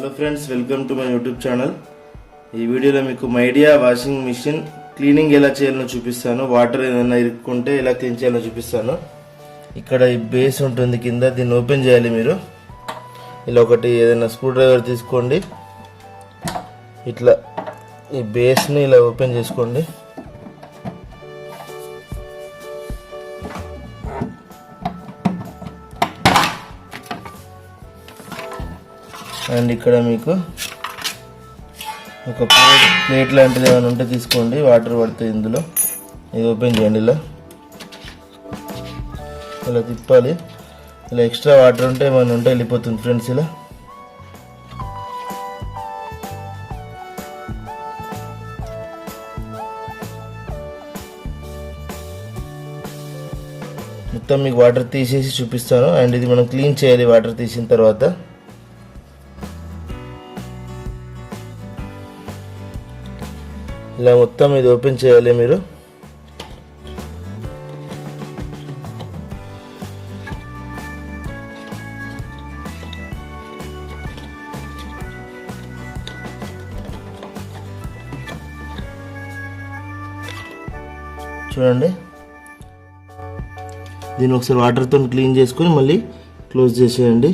Hello friends, welcome to my YouTube channel. ఈ వీడియోలో మీకు మైడియా వాషింగ్ మిషన్ క్లీనింగ్ ఎలా చేయాలో చూపిస్తాను. వాటర్ ఏదైనా ఇరుక్కుంటే ఎలా క్లీన్ చేయాలో చూపిస్తాను. ఇక్కడ ఈ బేస్ ఉంటుంది కింద, దీన్ని ఓపెన్ చేయాలి. మీరు ఇలా ఒకటి ఏదైనా స్క్రూ డ్రైవర్ తీసుకోండి. ఇట్లా ఈ బేస్ని ఇలా ఓపెన్ చేసుకోండి. అండ్ ఇక్కడ మీకు ఒక ప్లేట్ లాంటిది ఏమైనా ఉంటే తీసుకోండి, వాటర్ పడుతుంది ఇందులో. ఇది ఓపెన్ చేయండి. ఇలా తిప్పాలి. ఇలా ఎక్స్ట్రా వాటర్ ఉంటే ఏమైనా ఉంటే వెళ్ళిపోతుంది ఫ్రెండ్స్. మొత్తం మీకు వాటర్ తీసేసి చూపిస్తాను. అండ్ ఇది మనం క్లీన్ చేయాలి వాటర్ తీసిన తర్వాత. ఇలా మొత్తం ఇది ఓపెన్ చేయాలి మీరు. చూడండి, దీన్ని ఒకసారి వాటర్తో క్లీన్ చేసుకొని మళ్ళీ క్లోజ్ చేసేయండి.